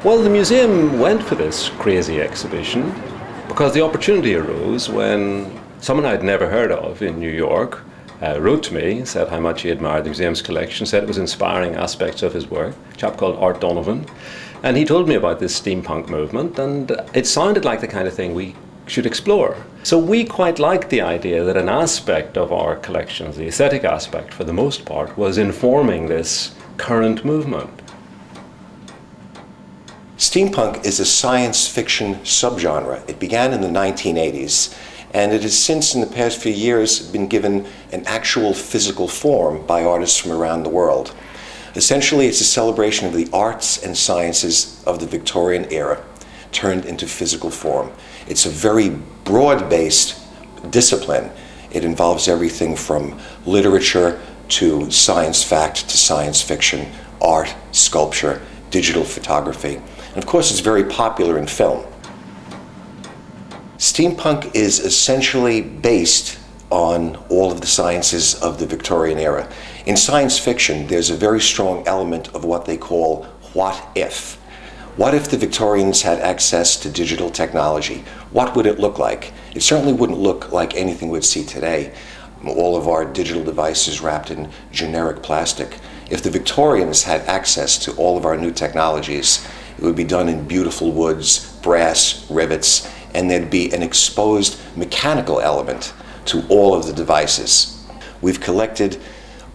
Well, the museum went for this crazy exhibition because the opportunity arose when someone I'd never heard of in New York wrote to me, said how much he admired the museum's collection, said it was inspiring aspects of his work, a chap called Art Donovan. And he told me about this steampunk movement, and it sounded like the kind of thing we should explore. So we quite liked the idea that an aspect of our collections, the aesthetic aspect for the most part, was informing this current movement. Steampunk is a science fiction subgenre. It began in the 1980s, and it has since, in the past few years, been given an actual physical form by artists from around the world. Essentially, it's a celebration of the arts and sciences of the Victorian era turned into physical form. It's a very broad-based discipline. It involves everything from literature to science fact to science fiction, art, sculpture, digital photography. And of course, it's very popular in film. Steampunk is essentially based on all of the sciences of the Victorian era. In science fiction, there's a very strong element of what they call what if. What if the Victorians had access to digital technology? What would it look like? It certainly wouldn't look like anything we'd see today. All of our digital devices wrapped in generic plastic. If the Victorians had access to all of our new technologies, it would be done in beautiful woods, brass, rivets, and there'd be an exposed mechanical element to all of the devices. We've collected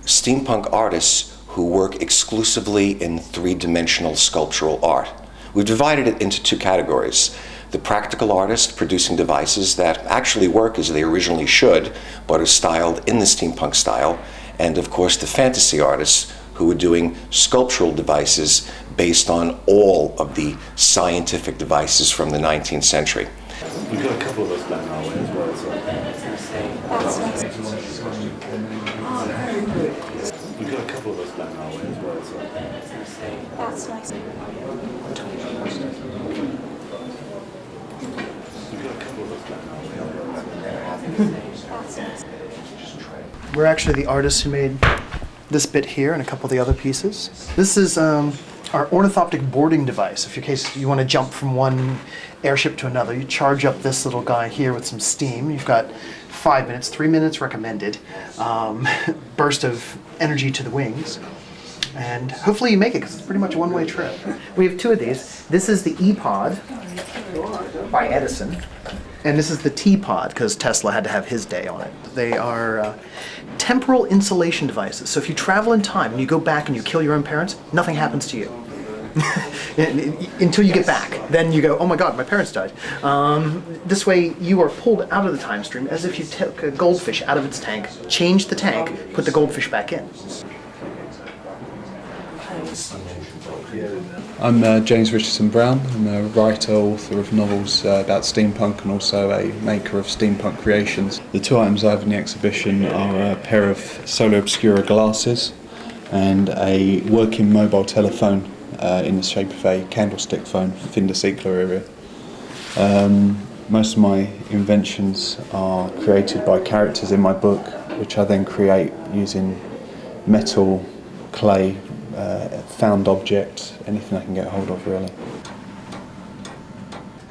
steampunk artists who work exclusively in three-dimensional sculptural art. We've divided it into two categories. The practical artist producing devices that actually work as they originally should, but are styled in the steampunk style, and of course the fantasy artists who are doing sculptural devices based on all of the scientific devices from the 19th century. We've got a couple of us down our way as well, so. We've got a couple of us down our way as well, so. That's nice. We've got a couple of us down our way as well. We're actually the artists who made this bit here and a couple of the other pieces. This is our ornithoptic boarding device. If in case you want to jump from one airship to another, you charge up this little guy here with some steam. You've got 5 minutes, 3 minutes recommended, burst of energy to the wings. And hopefully you make it, because it's pretty much a one-way trip. We have two of these. This is the E-Pod by Edison. And this is the T-Pod, because Tesla had to have his day on it. They are temporal insulation devices. So if you travel in time and you go back and you kill your own parents, nothing happens to you. Until you get back. Then you go, oh my God, my parents died. This way you are pulled out of the time stream as if you took a goldfish out of its tank, changed the tank, put the goldfish back in. I'm James Richardson Brown. I'm a writer, author of novels about steampunk and also a maker of steampunk creations. The two items I have in the exhibition are a pair of Solar Obscura glasses and a working mobile telephone in the shape of a candlestick phone, Finder Seekler area. Most of my inventions are created by characters in my book, which I then create using metal, clay, found objects, anything I can get hold of really.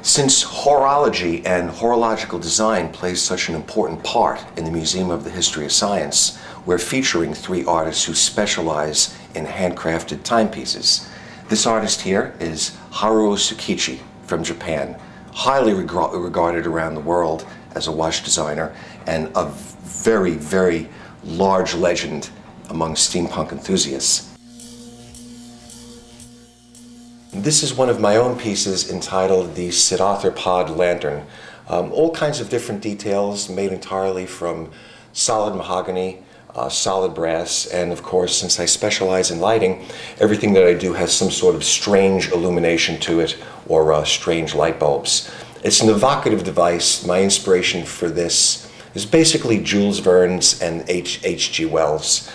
Since horology and horological design plays such an important part in the Museum of the History of Science, we're featuring 3 artists who specialize in handcrafted timepieces. This artist here is Haruo Tsukichi from Japan, highly regarded around the world as a watch designer and a very, very large legend among steampunk enthusiasts. This is one of my own pieces entitled the Siddhartha Lantern. All kinds of different details made entirely from solid mahogany, solid brass, and of course, since I specialize in lighting, everything that I do has some sort of strange illumination to it or strange light bulbs. It's an evocative device. My inspiration for this is basically Jules Verne's and H.G. Wells.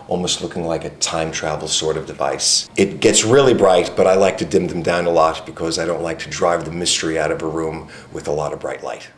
Almost looking like a time travel sort of device. It gets really bright, but I like to dim them down a lot because I don't like to drive the mystery out of a room with a lot of bright light.